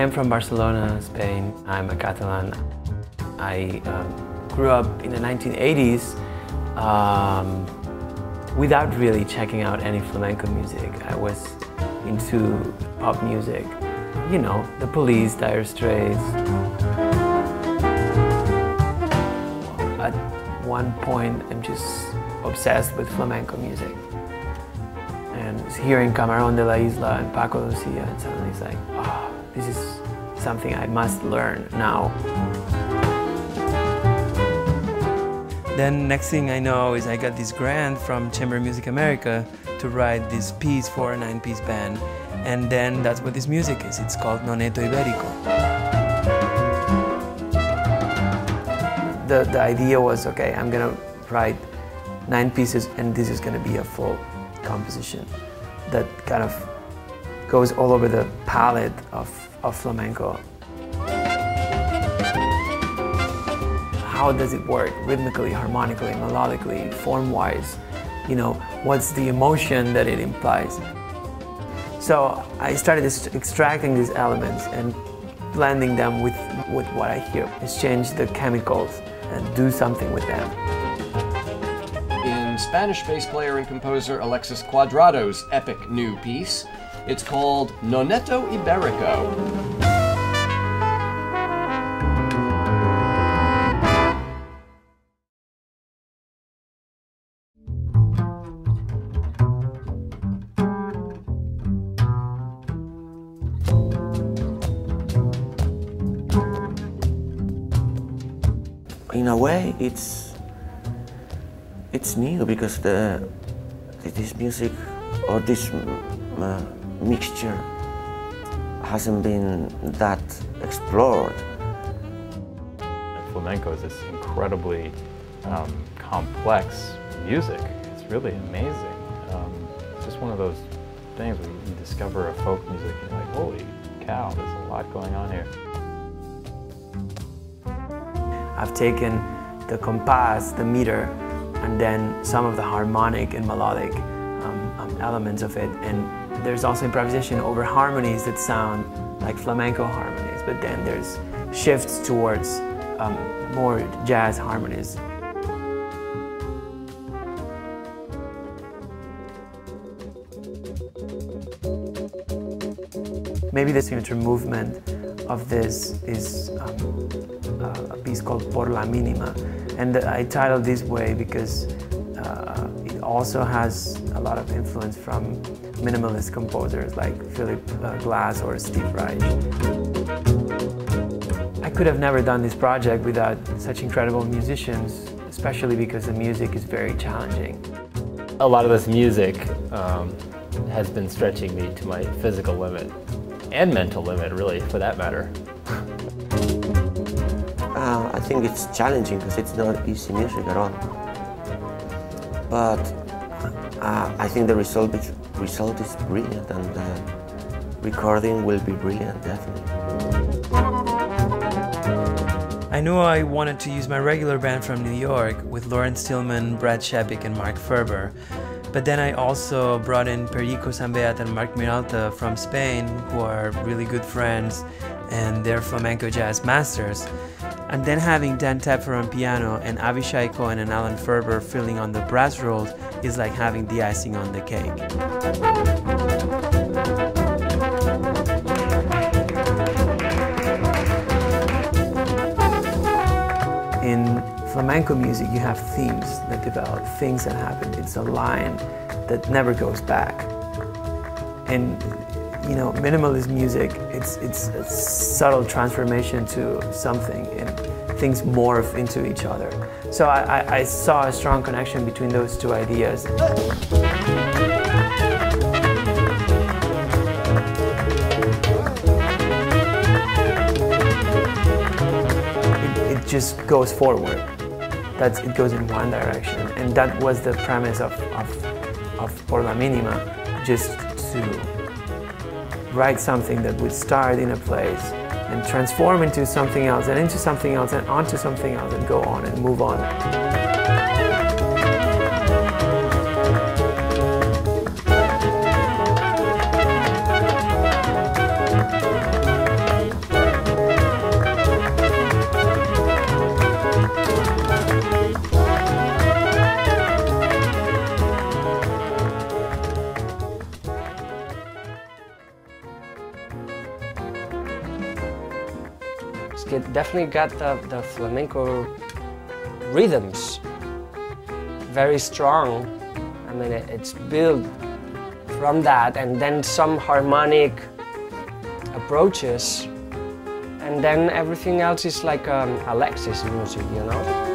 am from Barcelona, Spain. I'm a Catalan. I grew up in the 1980s without really checking out any flamenco music. I was into pop music, you know, The Police, Dire Straits. At one point, I'm just obsessed with flamenco music. And hearing Camarón de la Isla and Paco de Lucia, and suddenly it's like, oh, this is something I must learn now. Then next thing I know is I got this grant from Chamber Music America to write this piece for a 9-piece band. And then that's what this music is. It's called Noneto Ibérico. The idea was, okay, I'm gonna write 9 pieces and this is gonna be a full composition that kind of goes all over the palette of flamenco. How does it work rhythmically, harmonically, melodically, form-wise? You know, what's the emotion that it implies? So I started extracting these elements and blending them with what I hear. Exchange the chemicals and do something with them. In Spanish bass player and composer Alexis Cuadrado's epic new piece, it's called Noneto Iberico. In a way, it's new because this music or this mixture hasn't been that explored. Flamenco is this incredibly complex music. It's really amazing. It's just one of those things when you discover a folk music and you're like, holy cow, there's a lot going on here. I've taken the compass, the meter, and then some of the harmonic and melodic elements of it. And there's also improvisation over harmonies that sound like flamenco harmonies, but then there's shifts towards more jazz harmonies. Maybe the signature movement of this is a piece called Por la Mínima, and I titled this way because it also has a lot of influence from minimalist composers like Philip Glass or Steve Reich. I could have never done this project without such incredible musicians, especially because the music is very challenging. A lot of this music has been stretching me to my physical limit, and mental limit, really, for that matter. I think it's challenging because it's not easy music at all. But I think the result is brilliant, and the recording will be brilliant, definitely. I knew I wanted to use my regular band from New York with Lawrence Tillman, Brad Shepik, and Mark Ferber. But then I also brought in Perico Sambeat and Marc Miralta from Spain, who are really good friends, and they're flamenco jazz masters. And then having Dan Tepfer on piano and Avishai Cohen and Alan Ferber filling on the brass rolls is like having the icing on the cake. In flamenco music, you have themes that develop, things that happen. It's a line that never goes back. And you know, minimalist music, it's a subtle transformation to something, and things morph into each other. So I saw a strong connection between those two ideas. It just goes forward. It goes in one direction, and that was the premise of Por la Mínima, just to write something that would start in a place and transform into something else and into something else and onto something else and go on and move on. definitely got the flamenco rhythms very strong. I mean, it's built from that, and then some harmonic approaches, and then everything else is like Alexis music, you know?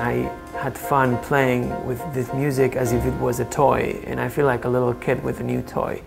I had fun playing with this music as if it was a toy, and I feel like a little kid with a new toy.